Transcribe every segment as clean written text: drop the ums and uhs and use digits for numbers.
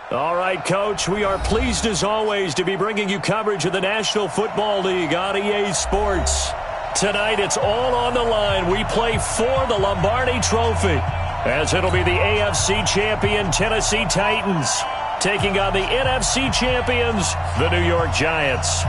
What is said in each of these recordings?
All right, Coach, we are pleased as always to be bringing you coverage of the National Football League on EA Sports. Tonight, it's all on the line. We play for the Lombardi Trophy, as it'll be the AFC champion Tennessee Titans taking on the NFC champions, the New York Giants.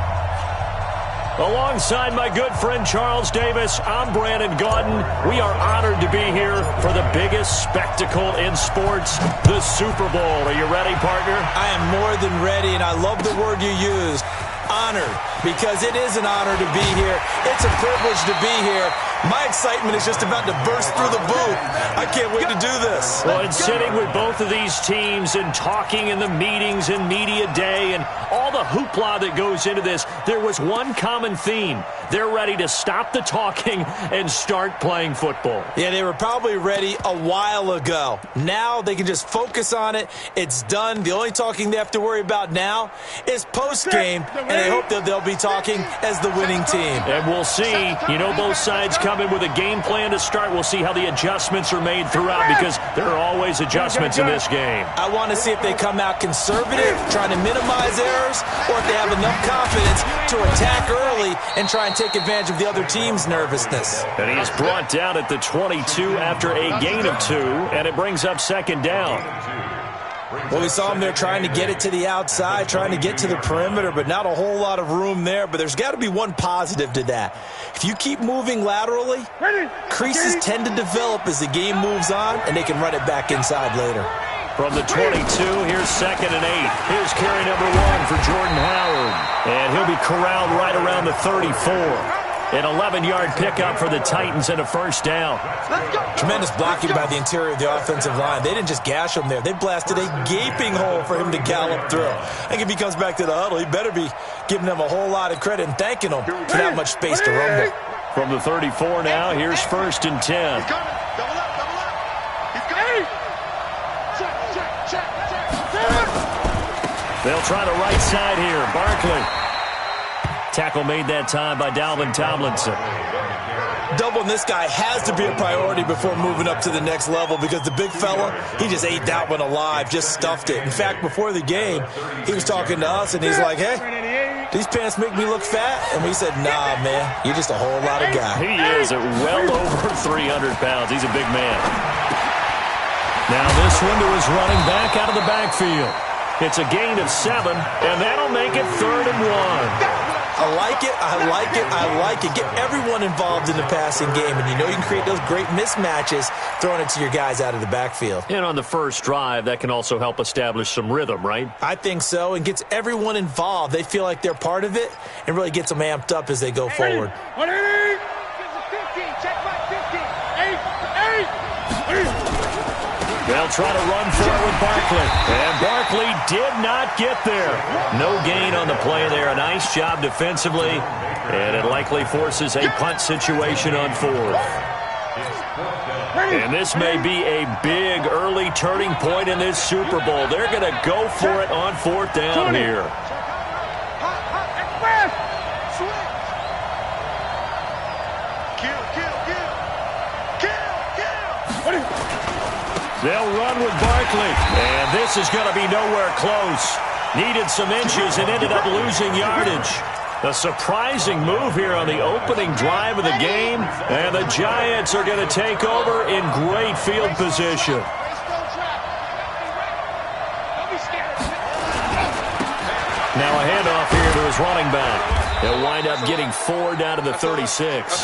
Alongside my good friend Charles Davis, I'm Brandon Gaudin. We are honored to be here for the biggest spectacle in sports, the Super Bowl. Are you ready, partner? I am more than ready, and I love the word you used, honored, because it is an honor to be here. It's a privilege to be here. My excitement is just about to burst through the booth. I can't wait to do this. Well, and sitting with both of these teams and talking in the meetings and media day and all the hoopla that goes into this, there was one common theme. They're ready to stop the talking and start playing football. Yeah, they were probably ready a while ago. Now they can just focus on it. It's done. The only talking they have to worry about now is post-game, and I hope that they'll be talking as the winning team. And we'll see. You know, both sides come in with a game plan to start. We'll see how the adjustments are made throughout, because there are always adjustments in this game. I want to see if they come out conservative, trying to minimize errors, or if they have enough confidence to attack early and try and take advantage of the other team's nervousness. And he is brought down at the 22 after a gain of 2, and it brings up second down. Well, we saw him there trying to get it to the outside, trying to get to the perimeter, but not a whole lot of room there. But there's got to be one positive to that. If you keep moving laterally, creases tend to develop as the game moves on, and they can run it back inside later. From the 22, here's 2nd and 8. Here's carry number 1 for Jordan Howard. And he'll be corralled right around the 34. An 11-yard pickup for the Titans and a first down. Tremendous blocking by the interior of the offensive line. They didn't just gash him there. They blasted a gaping hole for him to gallop through. I think if he comes back to the huddle, he better be giving them a whole lot of credit and thanking them for that much space to rumble. From the 34 now, here's 1st and 10. They'll try the right side here. Barkley. Tackle made that time by Dalvin Tomlinson. Doubling this guy has to be a priority before moving up to the next level, because the big fella, he just ate that one alive, just stuffed it. In fact, before the game, he was talking to us, and he's like, hey, these pants make me look fat? And we said, nah, man, you're just a whole lot of guy. He is at well over 300 pounds. He's a big man. Now this one to his running back out of the backfield. It's a gain of 7, and that'll make it 3rd and 1. I like it, I like it, I like it. Get everyone involved in the passing game, and you know you can create those great mismatches throwing it to your guys out of the backfield. And on the first drive, that can also help establish some rhythm, right? I think so, and gets everyone involved. They feel like they're part of it, and really gets them amped up as they go forward. They'll try to run for it with Barkley. And Barkley did not get there. No gain on the play there. A nice job defensively. And it likely forces a punt situation on 4th. And this may be a big early turning point in this Super Bowl. They're going to go for it on 4th down here. They'll run with Barkley. And this is going to be nowhere close. Needed some inches and ended up losing yardage. A surprising move here on the opening drive of the game. And the Giants are going to take over in great field position. Now a handoff here to his running back. He'll wind up getting 4 down to the 36.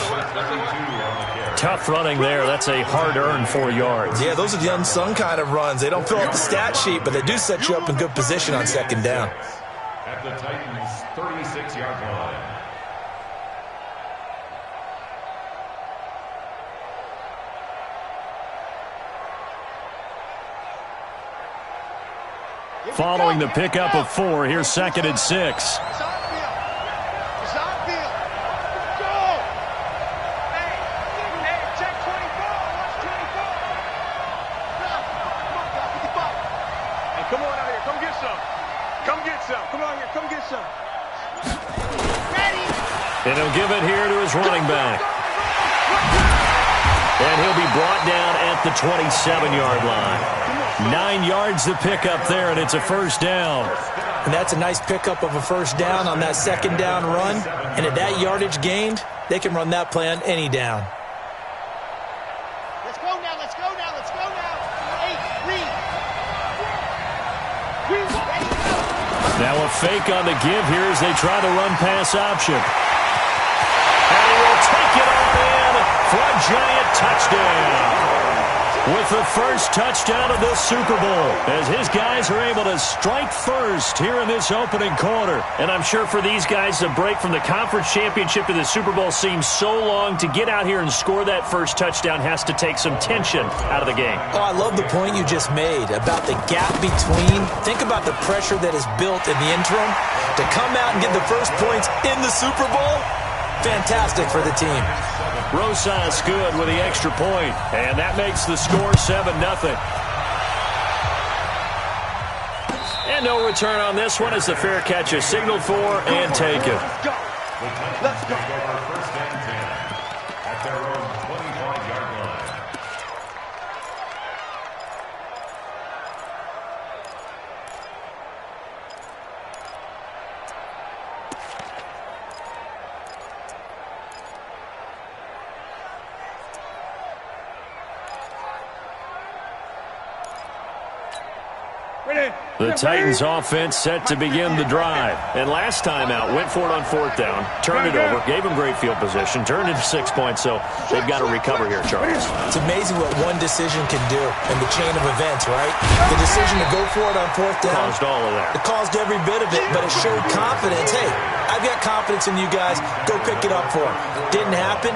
Tough running there. That's a hard-earned 4 yards. Yeah, those are the unsung kind of runs. They don't fill up the stat sheet, but they do set you up in good position on 2nd down. At the Titans' 36-yard line. Following the pickup of 4, here's 2nd and 6. And he'll give it here to his running back. And he'll be brought down at the 27-yard line. 9 yards to pick up there, and it's a first down. And that's a nice pickup of a first down on that second down run. And at that yardage gained, they can run that play on any down. Let's go now, let's go now, let's go now. 8, 3. Now a fake on the give here as they try the run-pass option. And he will take it all in for a giant touchdown. With the first touchdown of this Super Bowl, as his guys are able to strike first here in this opening quarter. And I'm sure for these guys, the break from the conference championship to the Super Bowl seems so long. To get out here and score that first touchdown has to take some tension out of the game. Oh, I love the point you just made about the gap between. Think about the pressure that is built in the interim. To come out and get the first points in the Super Bowl, fantastic for the team. Rosas good with the extra point, and that makes the score 7-0. And no return on this one as the fair catch is signaled for and taken. Let's go. First and 10 at their own 25-yard line. The Titans offense set to begin the drive. And last time out, went for it on fourth down, turned it over, gave them great field position, turned into 6 points, so they've got to recover here, Charles. It's amazing what one decision can do in the chain of events, right? The decision to go for it on fourth down. Caused all of that. It caused every bit of it, but it showed confidence. Hey, I've got confidence in you guys. Go pick it up for them. Didn't happen.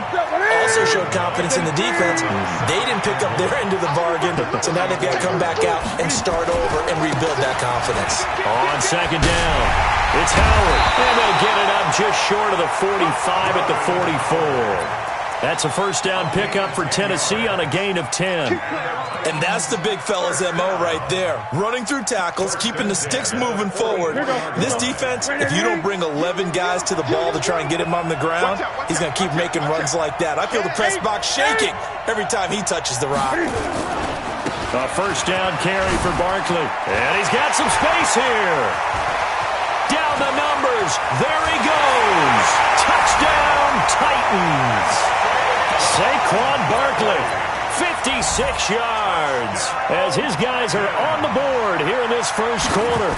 Also showed confidence in the defense. They didn't pick up their end of the bargain, so now they've got to come back out and start over and rebuild that confidence. On second down, it's Howard, and they'll get it up just short of the 45 at the 44. That's a first down pickup for Tennessee on a gain of 10. And that's the big fella's MO right there. Running through tackles, keeping the sticks moving forward. This defense, if you don't bring 11 guys to the ball to try and get him on the ground, he's going to keep making runs like that. I feel the press box shaking every time he touches the rock. A first down carry for Barkley. And he's got some space here. Down the numbers. There he goes. Touchdown, Titans. Saquon Barkley, 56 yards, as his guys are on the board here in this first quarter.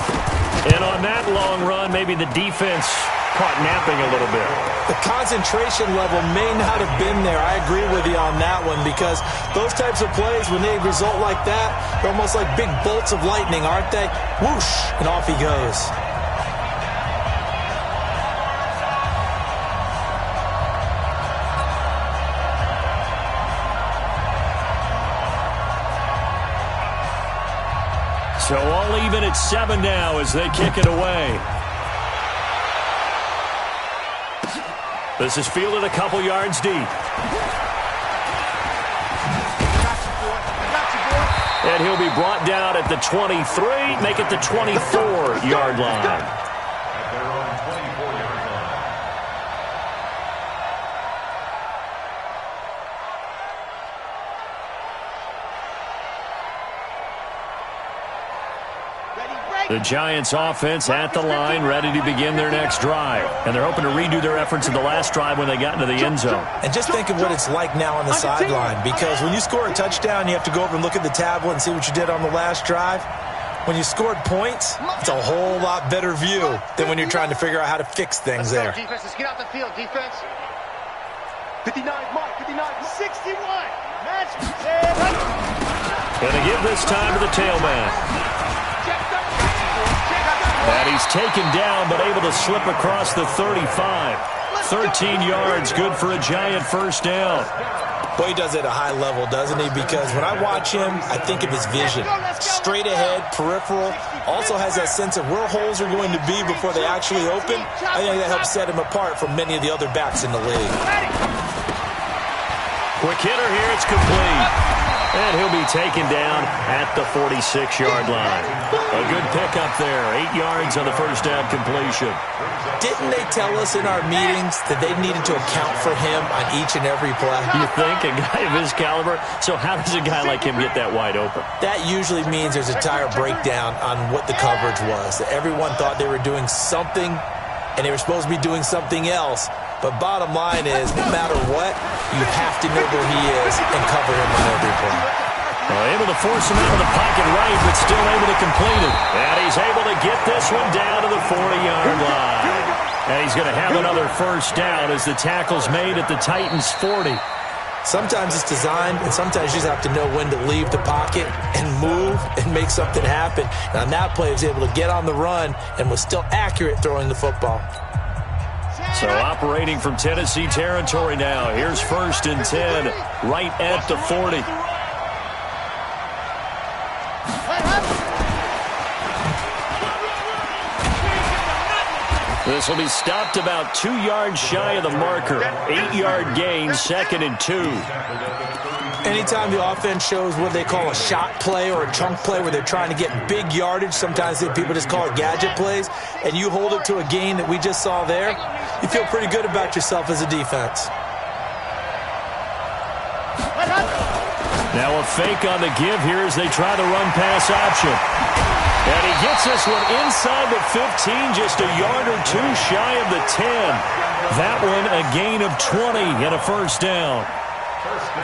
And on that long run, maybe the defense caught napping a little bit. The concentration level may not have been there. I agree with you on that one, because those types of plays, when they result like that, they're almost like big bolts of lightning, aren't they? Whoosh, and off he goes. So all even at 7 now as they kick it away. This is fielded a couple yards deep. And he'll be brought down at the 23, make it the 24-yard line. At their own 24-yard line. The Giants offense at the line, ready to begin their next drive. And they're hoping to redo their efforts in the last drive when they got into the end zone. And just think of what it's like now on the sideline, because when you score a touchdown, you have to go over and look at the tablet and see what you did on the last drive. When you scored points, it's a whole lot better view than when you're trying to figure out how to fix things there. Defense, let's get out the field, defense. 59, Mike, 59, 61. Match. Going to give this time to the tailback. And he's taken down, but able to slip across the 35. 13 yards, good for a Giant first down. Boy, he does it at a high level, doesn't he? Because when I watch him, I think of his vision. Straight ahead, peripheral. Also has that sense of where holes are going to be before they actually open. I think that helps set him apart from many of the other backs in the league. Quick hitter here, it's complete. And he'll be taken down at the 46-yard line. A good pickup there. 8 yards on the first down completion. Didn't they tell us in our meetings that they needed to account for him on each and every play? You think? A guy of his caliber? So how does a guy like him get that wide open? That usually means there's a tire breakdown on what the coverage was. That everyone thought they were doing something, and they were supposed to be doing something else. But bottom line is, no matter what, you have to know where he is and cover him on every play. Well, able to force him out of the pocket right, but still able to complete it. And he's able to get this one down to the 40-yard line. And he's going to have another first down as the tackle's made at the Titans' 40. Sometimes it's designed, and sometimes you just have to know when to leave the pocket and move and make something happen. And on that play, he was able to get on the run and was still accurate throwing the football. So operating from Tennessee territory now. Here's 1st and 10, right at the 40. This will be stopped about 2 yards shy of the marker. 8-yard gain, 2nd and 2. Anytime the offense shows what they call a shot play or a chunk play where they're trying to get big yardage, sometimes people just call it gadget plays, and you hold it to a gain that we just saw there, you feel pretty good about yourself as a defense. Now a fake on the give here as they try the run-pass option. And he gets this one inside the 15, just a yard or two shy of the 10. That one a gain of 20 and a first down.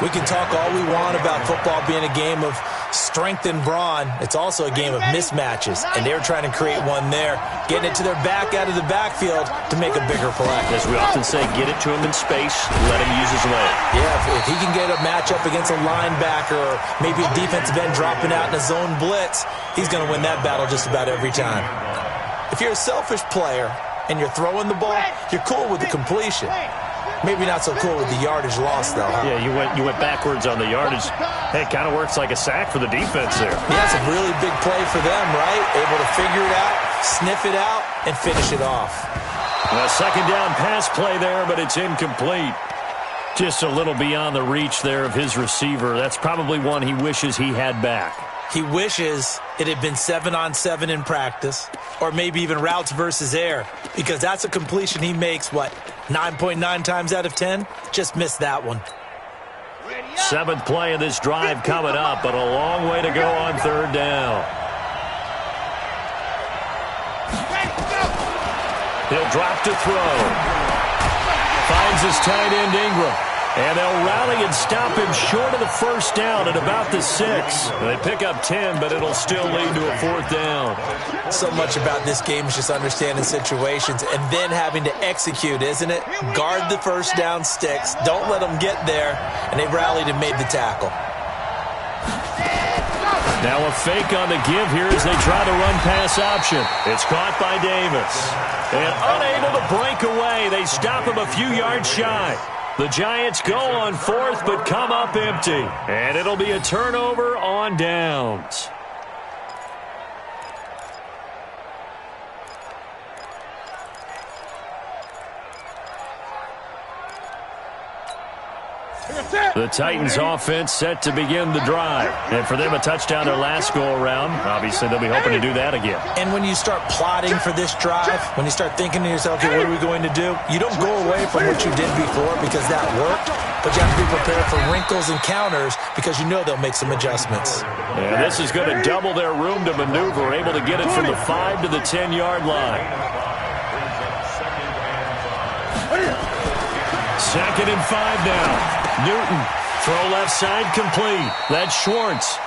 We can talk all we want about football being a game of strength and brawn. It's also a game of mismatches, and they're trying to create one there, getting it to their back out of the backfield to make a bigger play. As we often say, get it to him in space, let him use his leg. Yeah, if he can get a matchup against a linebacker or maybe a defensive end dropping out in a zone blitz, he's going to win that battle just about every time. If you're a selfish player and you're throwing the ball, you're cool with the completion. Maybe not so cool with the yardage loss, though, huh? Yeah, you went backwards on the yardage. Hey, it kind of works like a sack for the defense there. Yeah, it's a really big play for them, right? Able to figure it out, sniff it out, and finish it off. A second down pass play there, but it's incomplete. Just a little beyond the reach there of his receiver. That's probably one he wishes he had back. He wishes it had been 7-on-7 in practice, or maybe even routes versus air, because that's a completion he makes, 9.9 times out of 10? Just missed that one. 7th play of this drive coming up, but a long way to go on 3rd down. He'll drop to throw. Finds his tight end Ingram. And they'll rally and stop him short of the first down at about the 6. They pick up 10, but it'll still lead to a 4th down. So much about this game is just understanding situations and then having to execute, isn't it? Guard the first down sticks. Don't let them get there. And they rallied and made the tackle. Now a fake on the give here as they try the run-pass option. It's caught by Davis. And unable to break away, they stop him a few yards shy. The Giants go on 4th, but come up empty. And it'll be a turnover on downs. The Titans offense set to begin the drive. And for them, a touchdown their last go-around. Obviously, they'll be hoping to do that again. And when you start plotting for this drive, when you start thinking to yourself, okay, what are we going to do? You don't go away from what you did before because that worked, but you have to be prepared for wrinkles and counters because you know they'll make some adjustments. And this is going to double their room to maneuver, able to get it from the 5 to the 10-yard line. 2nd and 5 now. Newton, throw left side complete. That's Schwartz.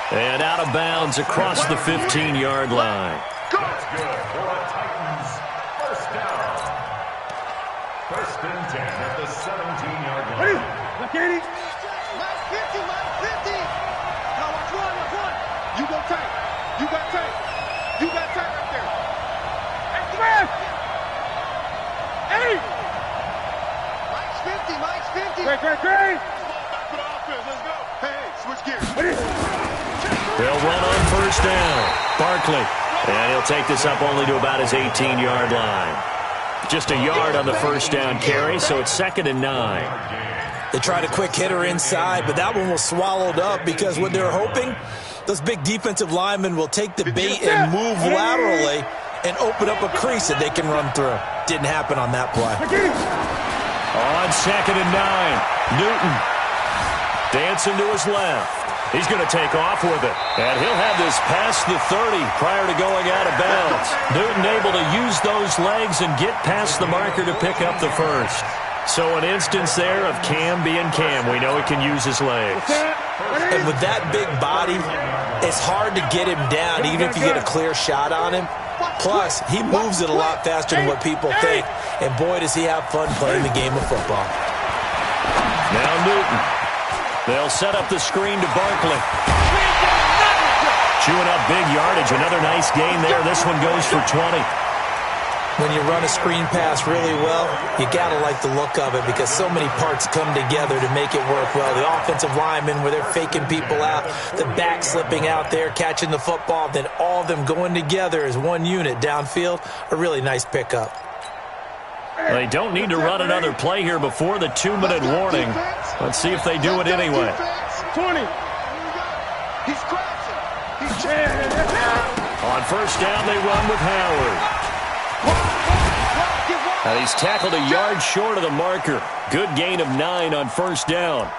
And out of bounds across the 15-yard line. That's good for the Titans. First down. 1st and 10 at the 17-yard line. Look, Katie. Line 50, line 50. Now watch one. You go tight. You got tight. You got tight right there. Hey, Smith. Hey. Mike's 50. Great. Back for the offense. Let's go. Hey, switch gears. They'll run on 1st down. Barkley. And he'll take this up only to about his 18-yard line. Just a yard on the 1st down carry, so it's 2nd and 9. They tried a quick hitter inside, but that one was swallowed up because what they're hoping, those big defensive linemen will take the bait and move laterally and open up a crease that they can run through. Didn't happen on that play. On 2nd and 9, Newton dancing to his left. He's going to take off with it. And he'll have this past the 30 prior to going out of bounds. Newton able to use those legs and get past the marker to pick up the first. So an instance there of Cam being Cam. We know he can use his legs. And with that big body, it's hard to get him down, even if you get a clear shot on him. Plus, he moves it a lot faster than what people think. And boy, does he have fun playing the game of football. Now Newton. They'll set up the screen to Barkley. Chewing up big yardage. Another nice gain there. This one goes for 20. When you run a screen pass really well, you got to like the look of it because so many parts come together to make it work well. The offensive linemen, where they're faking people out, the back slipping out there, catching the football, then all of them going together as one unit downfield. A really nice pickup. They don't need to run another play here before the 2-minute warning. Let's see if they do it anyway. 20. He's crashing. On first down, they run with Howard. And he's tackled a yard short of the marker. Good gain of 9 on first down.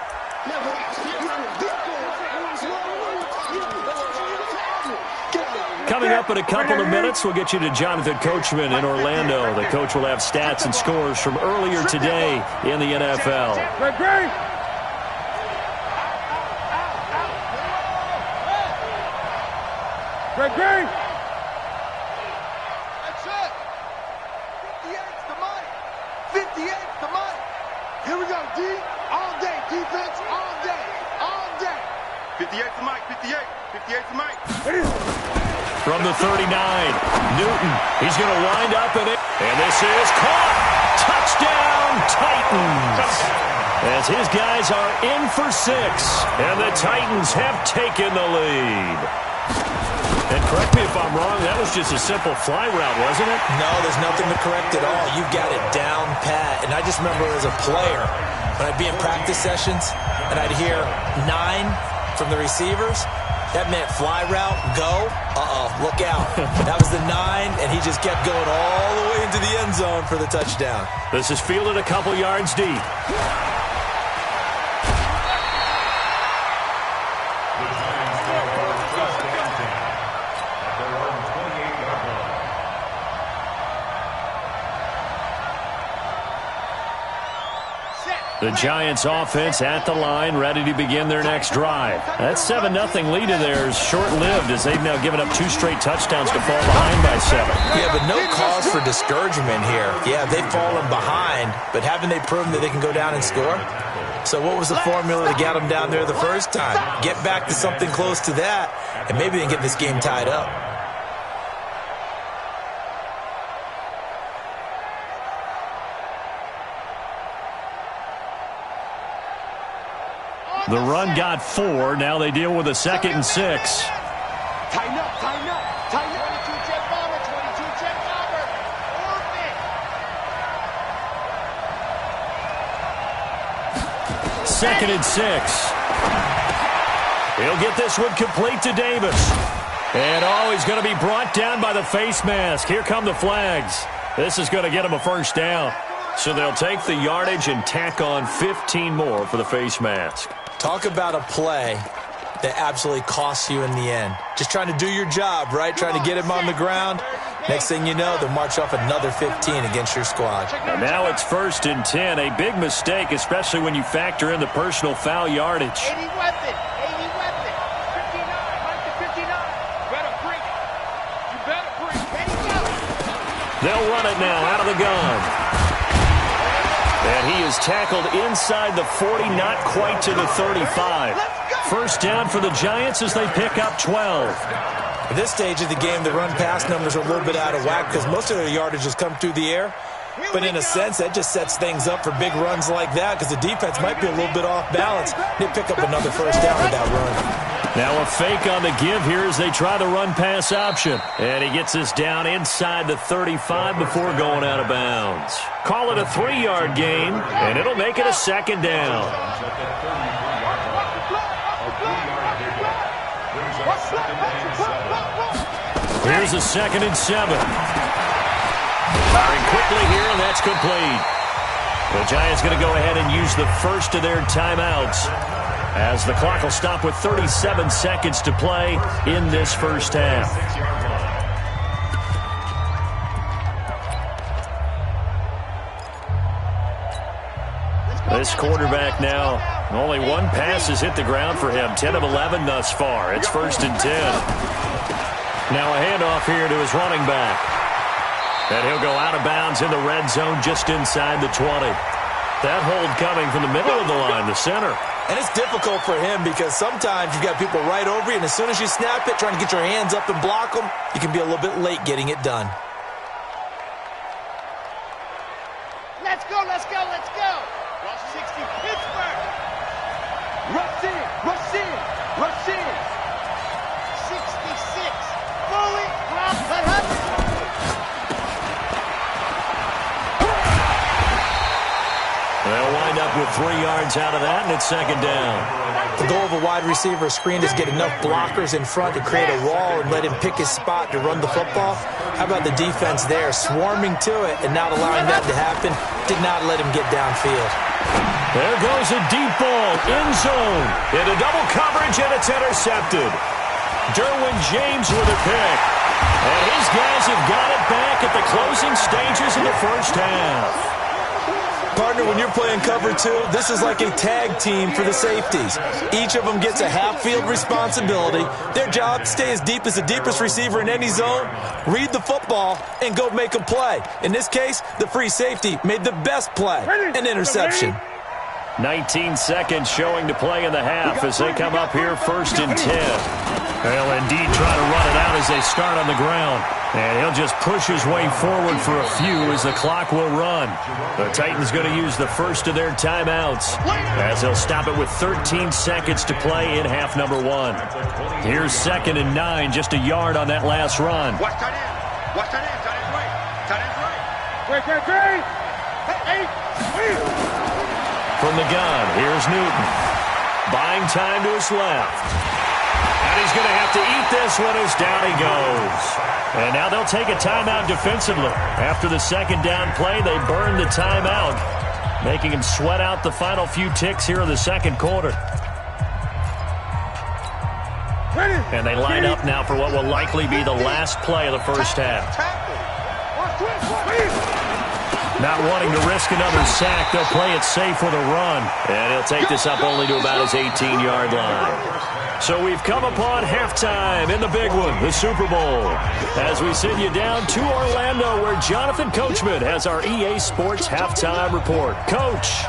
Coming up in a couple of minutes, we'll get you to Jonathan Coachman in Orlando. The coach will have stats and scores from earlier today in the NFL. Greg. That's it. 58's the money. 58's the money. Here we go, D. All day. Defense all day. All day. 58's the mic. 58's the mic. From the 39, Newton. He's going to wind up in it. And this is caught. Touchdown, Titans. As his guys are in for 6. And the Titans have taken the lead. And correct me if I'm wrong, that was just a simple fly route, wasn't it? No, there's nothing to correct at all. You've got it down pat. And I just remember as a player, when I'd be in practice sessions, and I'd hear 9 from the receivers, that meant fly route, go, look out. That was the 9, and he just kept going all the way into the end zone for the touchdown. This is fielded a couple yards deep. The Giants offense at the line, ready to begin their next drive. That 7-0 lead of theirs short-lived as they've now given up 2 straight touchdowns to fall behind by 7. Yeah, but no cause for discouragement here. Yeah, they've fallen behind, but haven't they proven that they can go down and score? So what was the formula to get them down there the first time? Get back to something close to that, and maybe they can get this game tied up. The run got 4. Now they deal with a 2nd and 6. Tighten up. 22 jet bomber. 22 jet bomber. Orbit. 2nd and 6. He'll get this one complete to Davis. And he's going to be brought down by the face mask. Here come the flags. This is going to get him a first down. So they'll take the yardage and tack on 15 more for the face mask. Talk about a play that absolutely costs you in the end. Just trying to do your job, right? Trying to get him on the ground. Next thing you know, they'll march off another 15 against your squad. And now it's 1st and 10. A big mistake, especially when you factor in the personal foul yardage. 80 weapon. 59. Right to 59. Better bring it. You better bring it. They'll run it now out of the gun. And he is tackled inside the 40, not quite to the 35. First down for the Giants as they pick up 12. At this stage of the game, the run-pass numbers are a little bit out of whack because most of their yardage has come through the air. But in a sense, that just sets things up for big runs like that because the defense might be a little bit off balance. They pick up another first down with that run. Now a fake on the give here as they try the run-pass option. And he gets this down inside the 35 before going out of bounds. Call it a 3-yard gain, and it'll make it a second down. Here's a 2nd and 7. Firing quickly here, and that's complete. The Giants going to go ahead and use the first of their timeouts, as the clock will stop with 37 seconds to play in this first half. This quarterback now, only one pass has hit the ground for him. 10 of 11 thus far. It's 1st and 10. Now a handoff here to his running back. And he'll go out of bounds in the red zone just inside the 20. That hold coming from the middle of the line, the center. And it's difficult for him because sometimes you've got people right over you, and as soon as you snap it, trying to get your hands up and block them, you can be a little bit late getting it done. Let's go, let's go, let's go. Rush 60, Pittsburgh. Rush in, rush in, rush in. 66, fully ground. They'll wind up with 3 yards out of that, and it's 2nd down. The goal of a wide receiver screen is get enough blockers in front to create a wall and let him pick his spot to run the football. How about the defense there, swarming to it and not allowing that to happen? Did not let him get downfield. There goes a deep ball, end zone, into double coverage, and it's intercepted. Derwin James with a pick. And his guys have got it back at the closing stages of the first half. Partner, when you're playing cover 2, this is like a tag team for the safeties. Each of them gets a half-field responsibility. Their job, stay as deep as the deepest receiver in any zone, read the football, and go make a play. In this case, the free safety made the best play, an interception. 19 seconds showing to play in the half as they come up here 1st and 10. They'll indeed try to run it out as they start on the ground. And he'll just push his way forward for a few as the clock will run. The Titans going to use the first of their timeouts as they'll stop it with 13 seconds to play in half number 1. Here's 2nd and 9, just a yard on that last run. Watch tight end. Watch tight end. Tight end's right. Tight end's right. Great. Hey. From the gun, here's Newton. Buying time to his left. And he's going to have to eat this one as down he goes. And now they'll take a timeout defensively. After the 2nd down play, they burn the timeout, making him sweat out the final few ticks here in the 2nd quarter. And they line up now for what will likely be the last play of the first half. Not wanting to risk another sack, they'll play it safe with a run. And he'll take this up only to about his 18-yard line. So we've come upon halftime in the big one, the Super Bowl, as we send you down to Orlando where Jonathan Coachman has our EA Sports Halftime Report. Coach.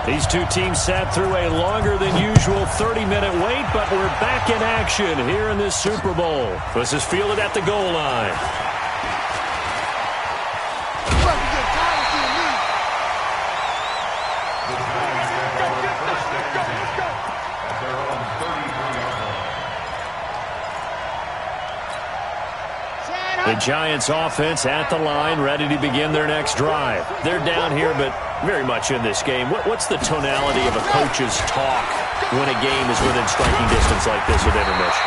These two teams sat through a longer than usual 30-minute wait, but we're back in action here in this Super Bowl. This is fielded at the goal line. The Giants offense at the line, ready to begin their next drive. They're down here, but very much in this game. What's the tonality of a coach's talk when a game is within striking distance like this with intermission?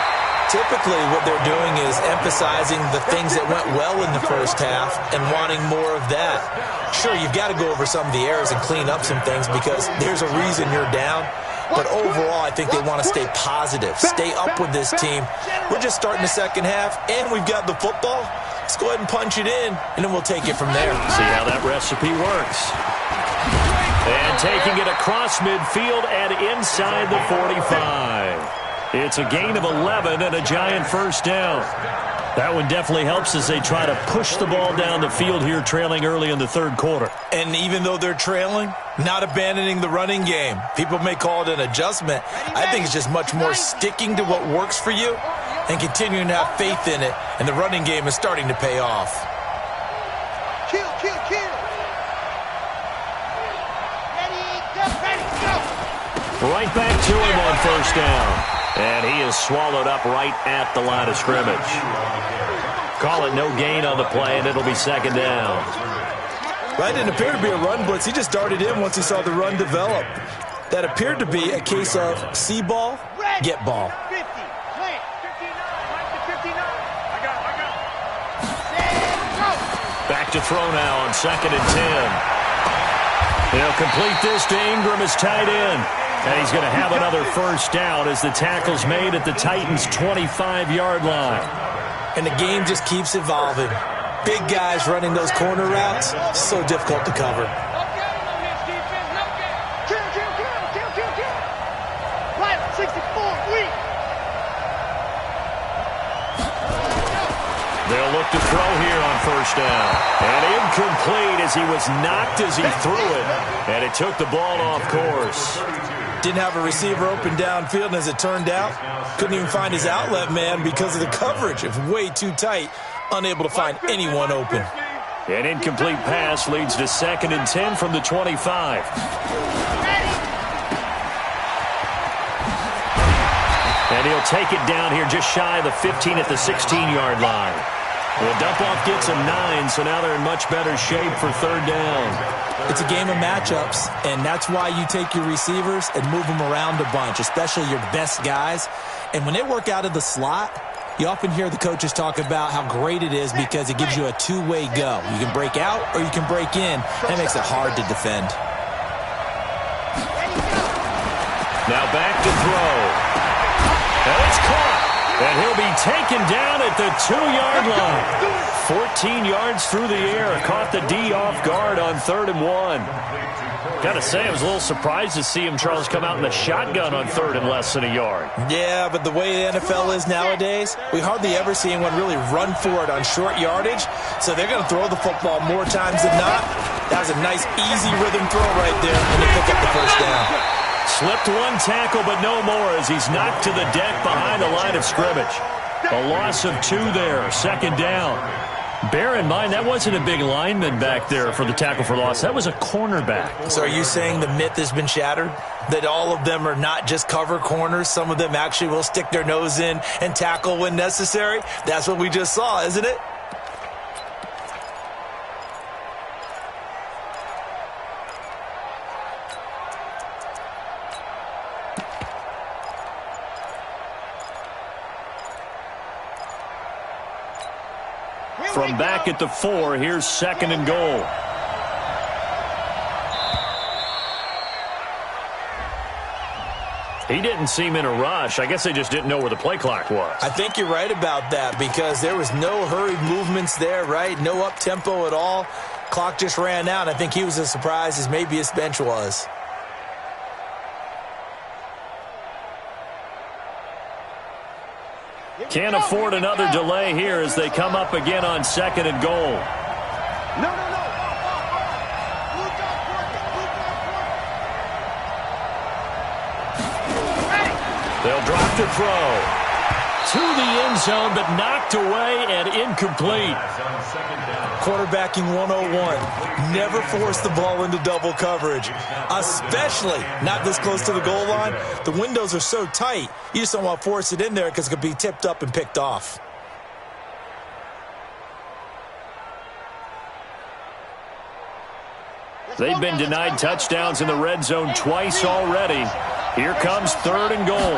Typically, what they're doing is emphasizing the things that went well in the first half and wanting more of that. Sure, you've got to go over some of the errors and clean up some things because there's a reason you're down. But overall, I think they want to stay positive, stay up with this team. We're just starting the second half, and we've got the football. Let's go ahead and punch it in, and then we'll take it from there. See how that recipe works. And taking it across midfield and inside the 45. It's a gain of 11 and a Giant first down. That one definitely helps as they try to push the ball down the field here, trailing early in the 3rd quarter. And even though they're trailing, not abandoning the running game. People may call it an adjustment. I think it's just much more sticking to what works for you and continuing to have faith in it. And the running game is starting to pay off. Kill. Ready, go. Right back to him on first down. And he is swallowed up right at the line of scrimmage. Call it no gain on the play, and it'll be second down. That didn't appear to be a run blitz. He just darted in once he saw the run develop. That appeared to be a case of see ball, get ball. 50, plant, 59, right to 59. I got it. Back to throw now on second and 10. He'll complete this to Ingram as tight end. And he's going to have another first down as the tackle's made at the Titans' 25-yard line. And the game just keeps evolving. Big guys running those corner routes, so difficult to cover. Right, 64, weak. They'll look to throw here on first down. And incomplete as he was knocked as he threw it. And it took the ball off course. Didn't have a receiver open downfield, and as it turned out, couldn't even find his outlet man because of the coverage. It was way too tight, unable to find anyone open. An incomplete pass leads to second and 10 from the 25. And he'll take it down here just shy of the 15 at the 16-yard line. The dump-off gets him 9, so now they're in much better shape for third down. It's a game of matchups, and that's why you take your receivers and move them around a bunch, especially your best guys. And when they work out of the slot, you often hear the coaches talk about how great it is because it gives you a two-way go. You can break out or you can break in. That makes it hard to defend. Now back to throw. And it's caught. And he'll be taken down at the 2-yard line. 14 yards through the air. Caught the D off guard on 3rd and 1. Gotta say, I was a little surprised to see him, Charles, come out in the shotgun on 3rd and less than a yard. Yeah, but the way the NFL is nowadays, we hardly ever see anyone really run for it on short yardage. So they're going to throw the football more times than not. That was a nice, easy rhythm throw right there, and they pick up the first down. Slipped one tackle, but no more as he's knocked to the deck behind the line of scrimmage. A loss of 2 there, second down. Bear in mind, that wasn't a big lineman back there for the tackle for loss. That was a cornerback. So are you saying the myth has been shattered? That all of them are not just cover corners? Some of them actually will stick their nose in and tackle when necessary? That's what we just saw, isn't it? From back at the 4, here's second and goal. He didn't seem in a rush. I guess they just didn't know where the play clock was. I think you're right about that because there was no hurried movements there, right? No up-tempo at all. Clock just ran out. I think he was as surprised as maybe his bench was. Can't afford another delay here as they come up again on second and goal. No. They'll drop to throw. To the end zone, but knocked away and incomplete. Quarterbacking 101. Never force the ball into double coverage, especially not this close to the goal line. The windows are so tight, you just don't want to force it in there because it could be tipped up and picked off. They've been denied touchdowns in the red zone twice already. Here comes third and goal.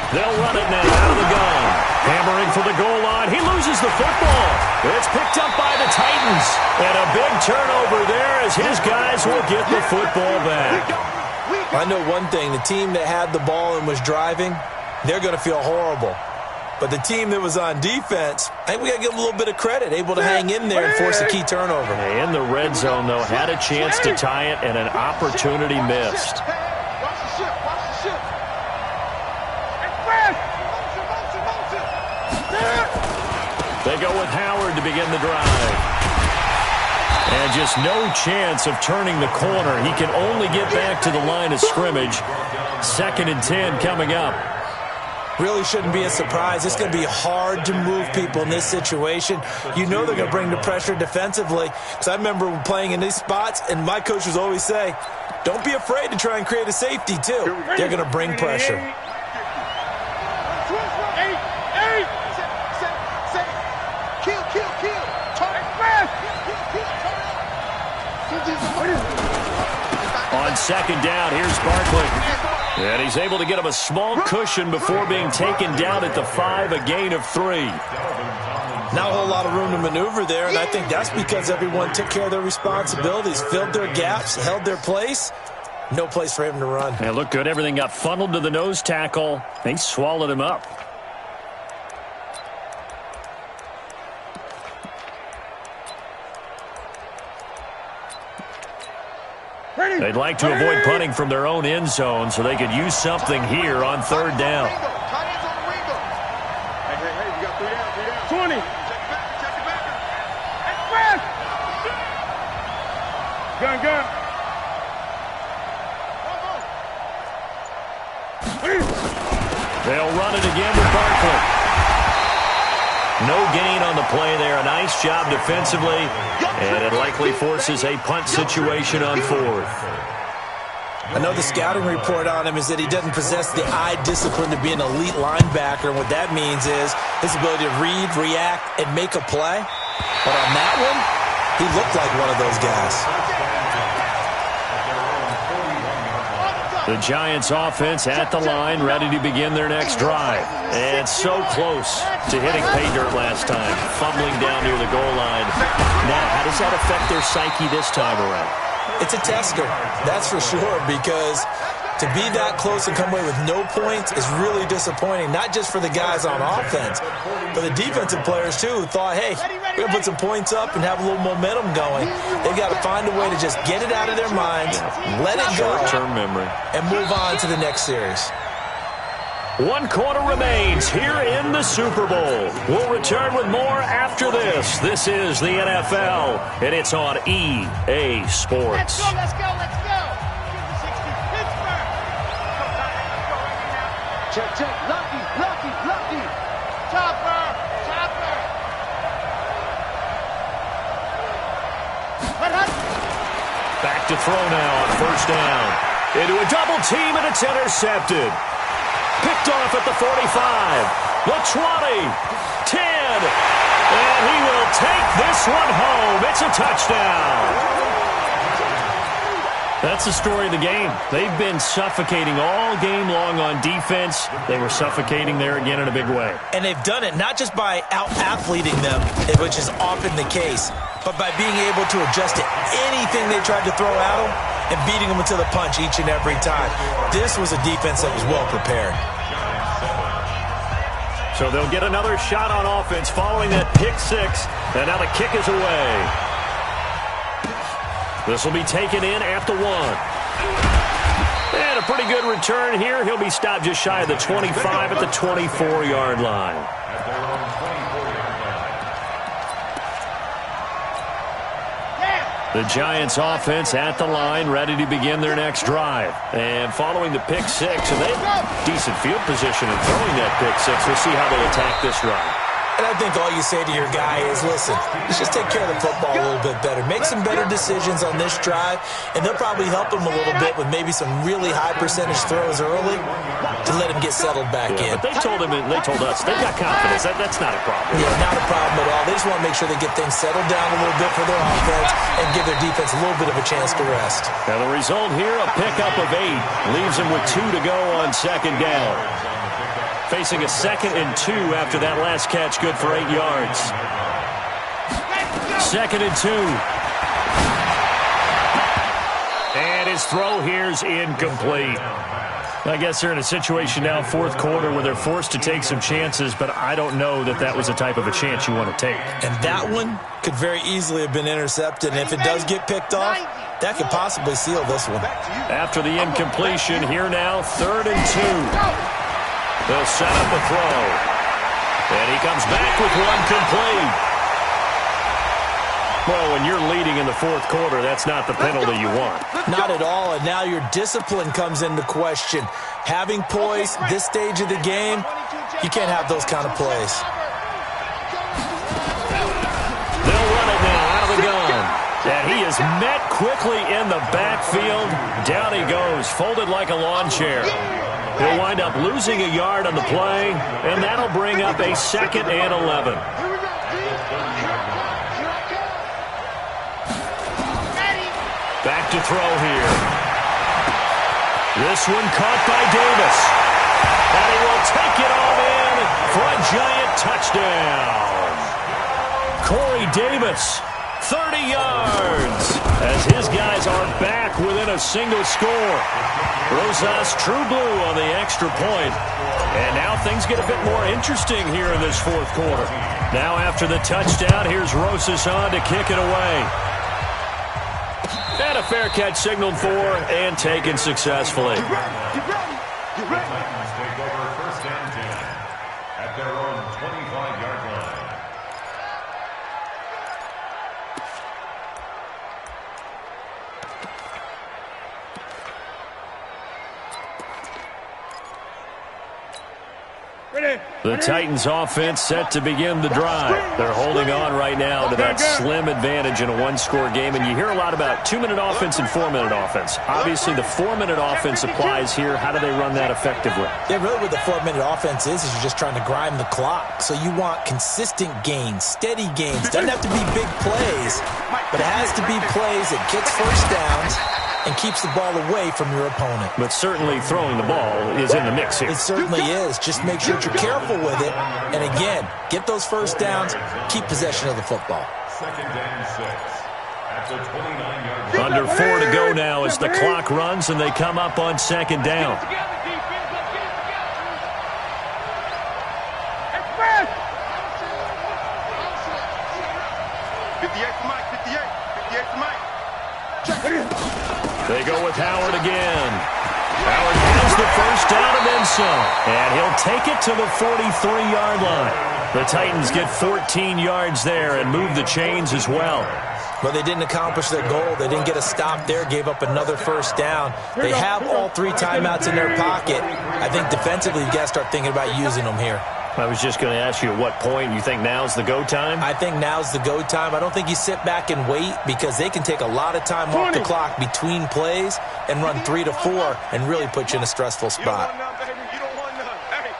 They'll run it now out of the gun. Hammering for the goal line. He loses the football. It's picked up by the Titans. And a big turnover there as his guys will get the football back. I know one thing. The team that had the ball and was driving, they're going to feel horrible. But the team that was on defense, I think we got to give them a little bit of credit, able to hang in there and force a key turnover. In the red zone, though, had a chance to tie it and an opportunity missed. They go with Howard to begin the drive. And just no chance of turning the corner. He can only get back to the line of scrimmage. Second and 10 coming up. really shouldn't be a surprise. It's going to be hard to move people in this situation. You know they're going to bring the pressure defensively. Because I remember playing in these spots, and my coaches always say, don't be afraid to try and create a safety, too. They're going to bring pressure. On second down, here's Barkley. And he's able to get him a small cushion before being taken down at the 5, a gain of 3. Not a whole lot of room to maneuver there, and I think that's because everyone took care of their responsibilities, filled their gaps, held their place. No place for him to run. And look good. Everything got funneled to the nose tackle. They swallowed him up. They'd like to avoid punting from their own end zone so they could use something here on third down. Hey, we got 3 down. 20. Check it back. Express. Gun. They'll run it again with Barkley. No gain on the play there. A nice job defensively. And it likely forces a punt situation on 4th. I know the scouting report on him is that he doesn't possess the eye discipline to be an elite linebacker. And what that means is his ability to read, react, and make a play. But on that one, he looked like one of those guys. The Giants offense at the line, ready to begin their next drive. And so close to hitting pay dirt last time, fumbling down near the goal line. Now, how does that affect their psyche this time around? It's a tester, that's for sure, because to be that close and come away with no points is really disappointing, not just for the guys on offense, but the defensive players, too, who thought, hey, we're going to put some points up and have a little momentum going. They've got to find a way to just get it out of their minds, let it go, short-term memory, and move on to the next series. 1 quarter remains here in the Super Bowl. We'll return with more after this. This is the NFL, and it's on EA Sports. Let's go. Check. Lucky. Chopper. Back to throw now on first down. Into a double team, and it's intercepted. Picked off at the 45, the 20, 10, and he will take this one home. It's a touchdown. That's the story of the game. They've been suffocating all game long on defense. They were suffocating there again in a big way. And they've done it not just by out-athleting them, which is often the case, but by being able to adjust to anything they tried to throw at them and beating them to the punch each and every time. This was a defense that was well prepared. So they'll get another shot on offense following that pick 6, and now the kick is away. This will be taken in at the 1. And a pretty good return here. He'll be stopped just shy of the 25 at the 24-yard line. The Giants offense at the line, ready to begin their next drive. And following the pick 6, and they have decent field position in throwing that pick 6. We'll see how they attack this drive. And I think all you say to your guy is, listen, let's just take care of the football a little bit better. Make some better decisions on this drive, and they'll probably help him a little bit with maybe some really high percentage throws early to let him get settled back in. But they told us, they've got confidence. That's not a problem. Yeah, not a problem at all. They just want to make sure they get things settled down a little bit for their offense and give their defense a little bit of a chance to rest. Now the result here, a pickup of 8, leaves them with 2 to go on second down. Facing a 2nd and 2 after that last catch, good for 8 yards. 2nd and 2. And his throw here's incomplete. I guess they're in a situation now, 4th quarter, where they're forced to take some chances, but I don't know that that was the type of a chance you want to take. And that one could very easily have been intercepted, and if it does get picked off, that could possibly seal this one. After the incompletion, here now, 3rd and 2. They'll set up a throw. And he comes back with one complete. Well, when you're leading in the fourth quarter, that's not the penalty you want. Not at all, and now your discipline comes into question. Having poise this stage of the game, you can't have those kind of plays. They'll run it now out of the gun. And he is met quickly in the backfield. Down he goes, folded like a lawn chair. He'll wind up losing a yard on the play, and that'll bring up a 2nd and 11. Back to throw here. This one caught by Davis. And he will take it all in for a giant touchdown. Corey Davis, 30 yards, as his guys are back within a single score. Rosas true blue on the extra point. And now things get a bit more interesting here in this fourth quarter. Now after the touchdown, here's Rosas on to kick it away. And a fair catch signaled for and taken successfully. Get ready. Titans take over 1st and 10 at their own 25-yard line. The Titans offense set to begin the drive. They're holding on right now to that slim advantage in a one-score game. And you hear a lot about 2-minute offense and 4-minute offense. Obviously, the 4-minute offense applies here. How do they run that effectively? Yeah, really what the 4-minute offense is you're just trying to grind the clock. So you want consistent gains, steady gains. Doesn't have to be big plays, but it has to be plays that gets first downs and keeps the ball away from your opponent. But certainly throwing the ball is in the mix here. It certainly is. Just make sure that you're careful with it. And again, get those first downs, keep possession of the football. 2nd and 6 at the 29-yard line. Under 4 to go now as the clock runs and they come up on 2nd down. They go with Howard again. Howard has the first down and then some. And he'll take it to the 43-yard line. The Titans get 14 yards there and move the chains as well. But they didn't accomplish their goal. They didn't get a stop there, gave up another first down. They have all 3 timeouts in their pocket. I think defensively you've got to start thinking about using them here. I was just going to ask you at what point you think now's the go time? I think now's the go time. I don't think you sit back and wait because they can take a lot of time off the clock between plays and run 3 to 4 and really put you in a stressful spot. You don't want none. Hey,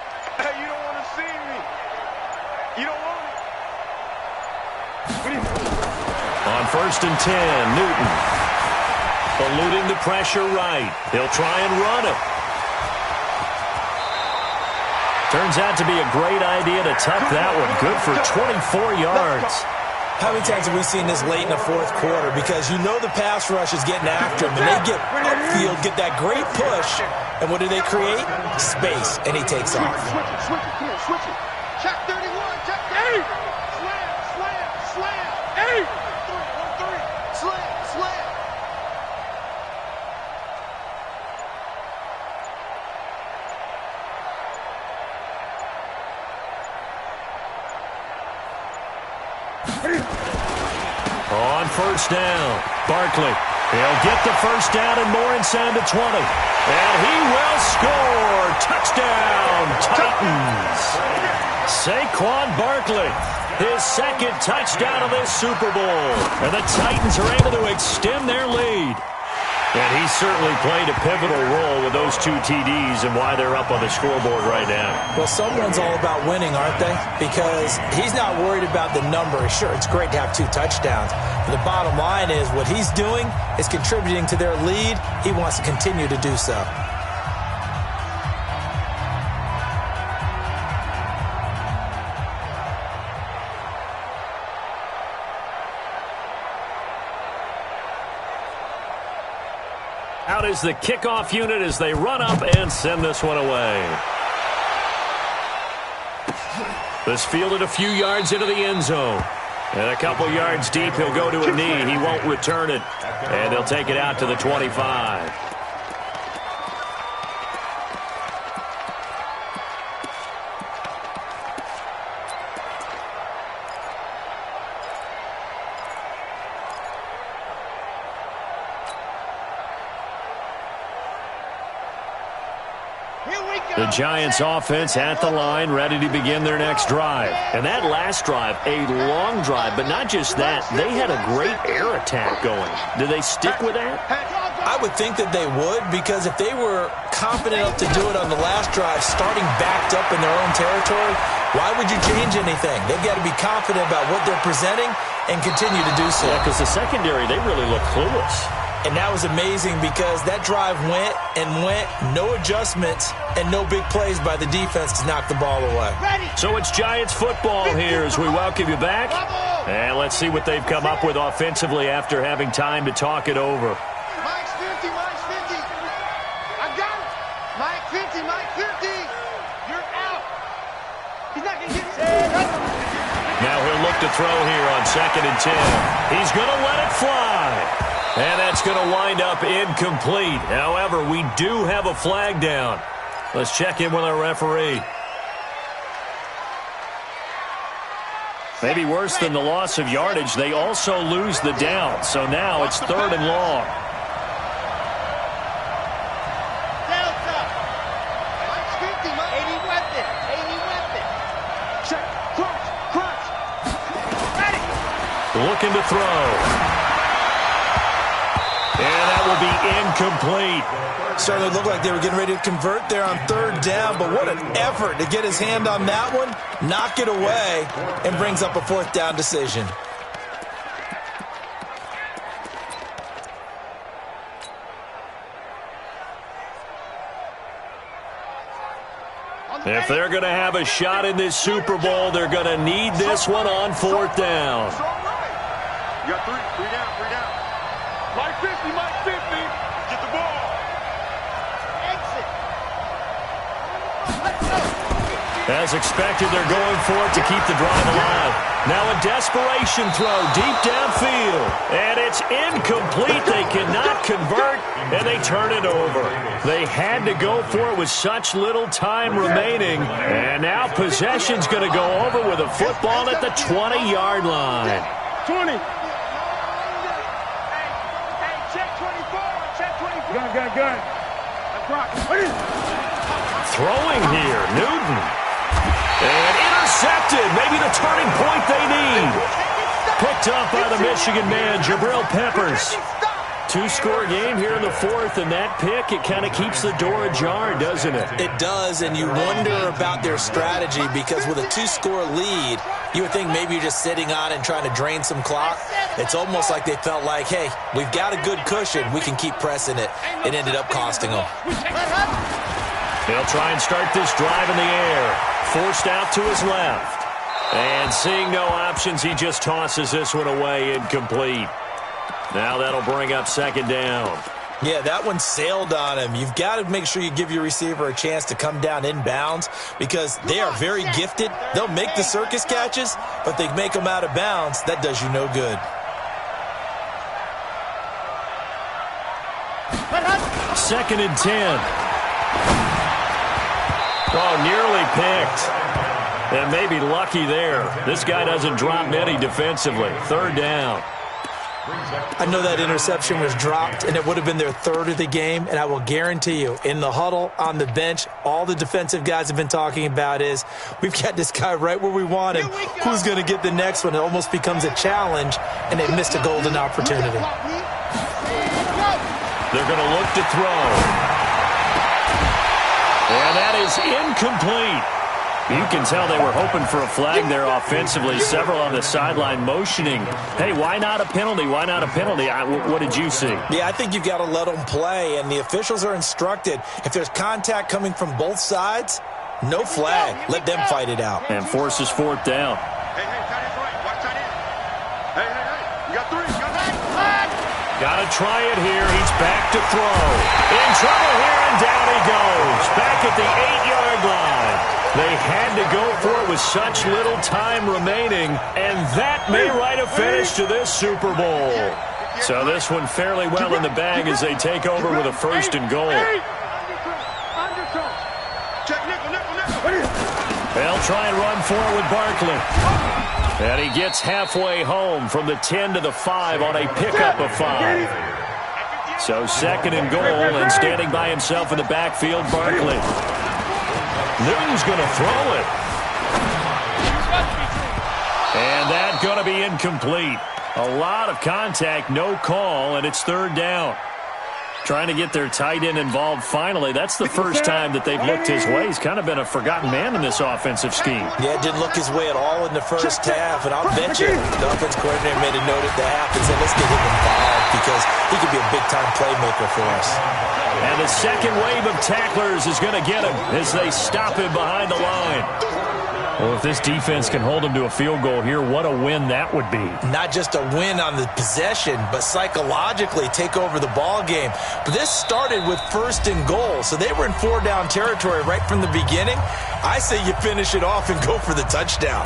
you don't want to see me. You don't want it. On 1st and 10, Newton. Eluding the pressure right. He'll try and run it. Turns out to be a great idea to tuck that one. Good for 24 yards. How many times have we seen this late in the fourth quarter? Because you know the pass rush is getting after him, and they get upfield, get that great push, and what do they create? Space, and he takes off. Switch it. Check 31, check 8. Slam. 8. 1-3. Slam. On 1st down, Barkley. He'll get the first down and more inside the 20. And he will score. Touchdown, Titans. Saquon Barkley, his 2nd touchdown of this Super Bowl. And the Titans are able to extend their lead. And he certainly played a pivotal role with those 2 TDs and why they're up on the scoreboard right now. Well, someone's all about winning, aren't they? Because he's not worried about the number. Sure, it's great to have 2 touchdowns. But the bottom line is what he's doing is contributing to their lead. He wants to continue to do so. Out is the kickoff unit as they run up and send this one away. This fielded a few yards into the end zone. And a couple yards deep, he'll go to a knee. He won't return it. And they'll take it out to the 25. The Giants offense at the line, ready to begin their next drive. And that last drive, a long drive, but not just that. They had a great air attack going. Do they stick with that? I would think that they would, because if they were confident enough to do it on the last drive, starting backed up in their own territory, why would you change anything? They've got to be confident about what they're presenting and continue to do so. Yeah, because the secondary, they really look clueless. And that was amazing because that drive went and went, no adjustments, and no big plays by the defense to knock the ball away. So it's Giants football here as we welcome you back. And let's see what they've come up with offensively after having time to talk it over. Mike's 50, Mike's 50. I got it. Mike 50, Mike 50. You're out. He's not going to get it. Now he'll look to throw here on 2nd and 10. He's going to let it fly. And that's going to wind up incomplete. However, we do have a flag down. Let's check in with our referee. Maybe worse than the loss of yardage, they also lose the down. So now it's 3rd and long. Delta. Mike's 50, Mike. 80 weapon. 80 weapon. Check. Crunch. Ready. Looking to throw. And that will be incomplete. Certainly looked like they were getting ready to convert there on 3rd down, but what an effort to get his hand on that one, knock it away, and brings up a 4th down decision. If they're going to have a shot in this Super Bowl, they're going to need this one on 4th down. You got 3 down. Mike 50, Mike 50. Get the ball. Exit. As expected, they're going for it to keep the drive alive. Now a desperation throw deep downfield. And it's incomplete. They cannot convert, and they turn it over. They had to go for it with such little time remaining. And now possession's going to go over with a football at the 20-yard line. 20. Gun. That's right. Throwing here, Newton. And intercepted. Maybe the turning point they need. Picked up by the Michigan man, Jabril Peppers. 2-score game here in the 4th, and that pick, it kind of keeps the door ajar, doesn't it? It does, and you wonder about their strategy because with a 2-score lead, you would think maybe you're just sitting on and trying to drain some clock. It's almost like they felt like, hey, we've got a good cushion. We can keep pressing it. It ended up costing them. They'll try and start this drive in the air. Forced out to his left. And seeing no options, he just tosses this one away, incomplete. Now that'll bring up 2nd down. Yeah, that one sailed on him. You've got to make sure you give your receiver a chance to come down inbounds because they are very gifted. They'll make the circus catches, but they make them out of bounds. That does you no good. 2nd and 10. Oh, nearly picked. And maybe lucky there. This guy doesn't drop many defensively. 3rd down. I know that interception was dropped, and it would have been their 3rd of the game, and I will guarantee you, in the huddle, on the bench, all the defensive guys have been talking about is, we've got this guy right where we want him. Who's going to get the next one? It almost becomes a challenge, and they missed a golden opportunity. They're going to look to throw. And that is incomplete. You can tell they were hoping for a flag there offensively. Several on the sideline motioning. Hey, why not a penalty? Why not a penalty? What did you see? Yeah, I think you've got to let them play, and the officials are instructed. If there's contact coming from both sides, no flag. Let them fight it out. And forces 4th down. Hey, tight end's right. Watch tight end. Hey. You got 3. Got to try it here. He's back to throw. In trouble here, and down he goes. Back at the 8-yard line. They had to go for it with such little time remaining, and that may write a finish to this Super Bowl. So this one fairly well in the bag as they take over with a 1st and goal. They'll try and run for it with Barkley. And he gets halfway home from the 10 to the 5 on a pickup of 5. So 2nd and goal, and standing by himself in the backfield, Barkley. Newton's going to throw it. And that's going to be incomplete. A lot of contact, no call, and it's third down. Trying to get their tight end involved finally. That's the first time that they've looked his way. He's kind of been a forgotten man in this offensive scheme. Yeah, it didn't look his way at all in the first half, and I'll bet you the offense coordinator made a note at the half and said, let's get him involved because he could be a big-time playmaker for us. And the second wave of tacklers is going to get him as they stop him behind the line. Well, if this defense can hold him to a field goal here, what a win that would be. Not just a win on the possession, but psychologically take over the ball game. But this started with 1st and goal, so they were in 4-down territory right from the beginning. I say you finish it off and go for the touchdown.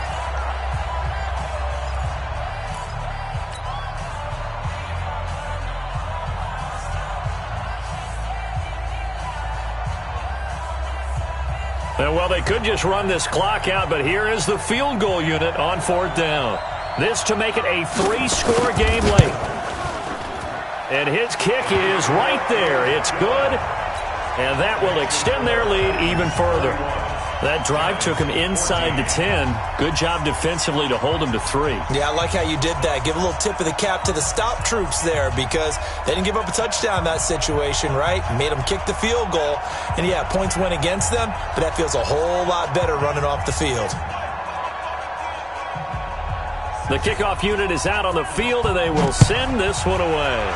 Well, they could just run this clock out, but here is the field goal unit on 4th down. This to make it a 3-score game late. And his kick is right there. It's good, and that will extend their lead even further. That drive took him inside the 10. Good job defensively to hold him to 3. Yeah, I like how you did that. Give a little tip of the cap to the stop troops there because they didn't give up a touchdown in that situation, right? Made them kick the field goal. And, yeah, points went against them, but that feels a whole lot better running off the field. The kickoff unit is out on the field, and they will send this one away.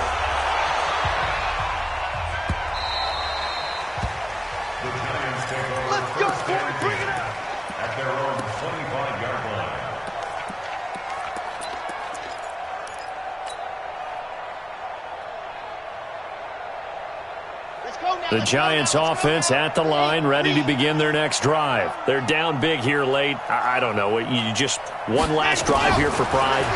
The Giants offense at the line, ready to begin their next drive. They're down big here late. I don't know. You just one last drive here for pride?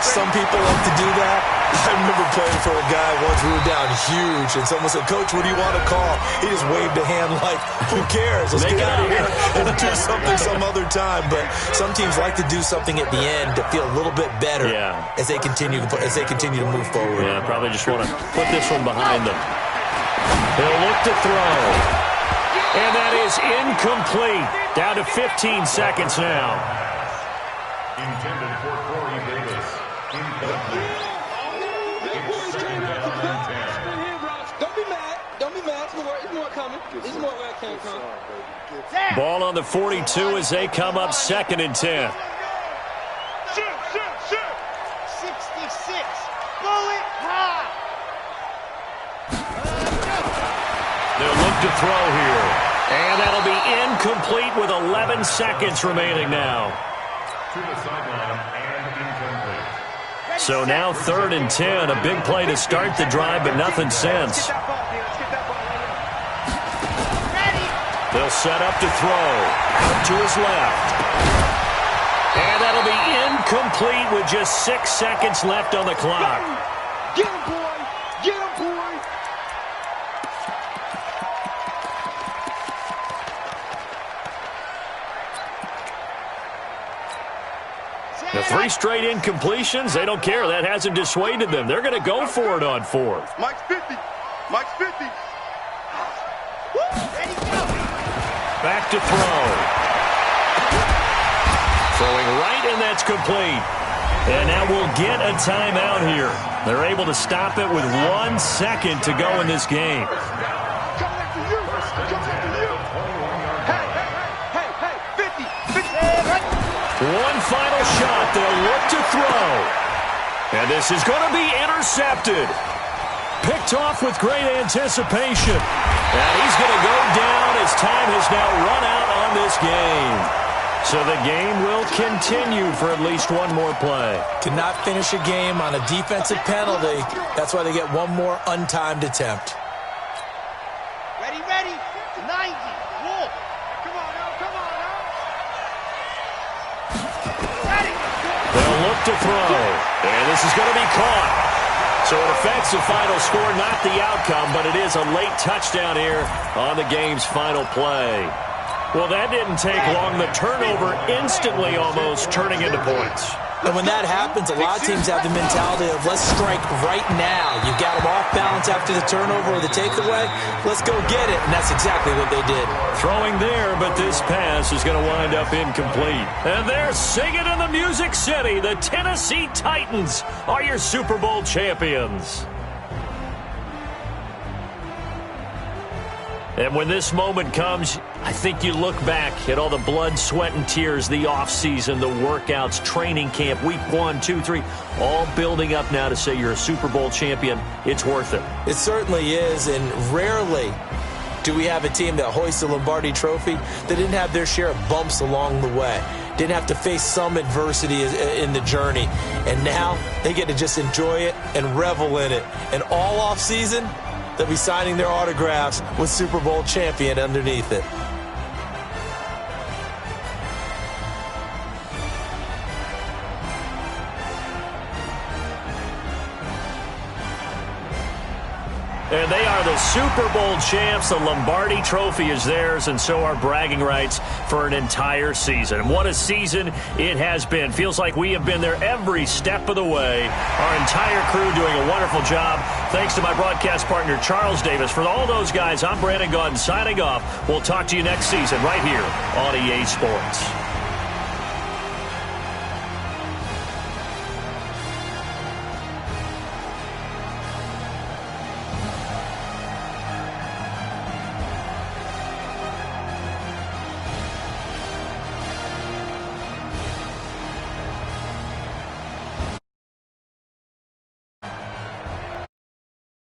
Some people like to do that. I remember playing for a guy once. We were down huge, and someone said, Coach, what do you want to call? He just waved a hand like, who cares? Let's get out of here and do something some other time. But some teams like to do something at the end to feel a little bit better as they continue to move forward. Yeah, probably just want to put this one behind them. He'll look to throw. And that is incomplete. Down to 15 seconds now. Intended for Corey Davis. Incomplete. It's 2nd down and 10. Don't be mad. Don't be mad. It's more coming. It's more where it came from. Ball on the 42 as they come up 2nd and 10. Shoot. 66. Bullet high. They'll look to throw here. And that'll be incomplete with 11 seconds remaining now. To the sideline and incomplete. So now 3rd and 10. A big play to start the drive, but nothing since. They'll set up to throw. Out to his left. And that'll be incomplete with just 6 seconds left on the clock. Get him, boy. Get him, boy. The 3 straight incompletions, they don't care. That hasn't dissuaded them. They're going to go for it on 4th. Mike's 50. Mike's 50. Ready, go. Back to throw. Throwing right, and that's complete. And now we'll get a timeout here. They're able to stop it with 1 second to go in this game. Coming after you. Coming after you. Hey, 50. One final shot. They'll look to throw. And this is going to be intercepted. Picked off with great anticipation. And he's going to go down as time has now run out on this game. So the game will continue for at least one more play. Cannot finish a game on a defensive penalty. That's why they get one more untimed attempt. Ready. 90. Wolf. Come on now. Ready. They'll look to throw. And this is going to be caught. So it affects the final score, not the outcome, but it is a late touchdown here on the game's final play. Well, that didn't take long. The turnover instantly almost turning into points. And when that happens, a lot of teams have the mentality of let's strike right now. You've got them off balance after the turnover or the takeaway. Let's go get it. And that's exactly what they did. Throwing there, but this pass is going to wind up incomplete. And they're singing in the Music City. The Tennessee Titans are your Super Bowl champions. And when this moment comes, I think you look back at all the blood, sweat, and tears, the offseason, the workouts, training camp, week 1, 2, 3, all building up now to say you're a Super Bowl champion. It's worth it. It certainly is, and rarely do we have a team that hoists the Lombardi Trophy that didn't have their share of bumps along the way, didn't have to face some adversity in the journey, and now they get to just enjoy it and revel in it. And all offseason, they'll be signing their autographs with Super Bowl champion underneath it. And they are the Super Bowl champs. The Lombardi Trophy is theirs, and so are bragging rights for an entire season. What a season it has been. Feels like we have been there every step of the way. Our entire crew doing a wonderful job. Thanks to my broadcast partner, Charles Davis. For all those guys, I'm Brandon Gaudin signing off. We'll talk to you next season right here on EA Sports.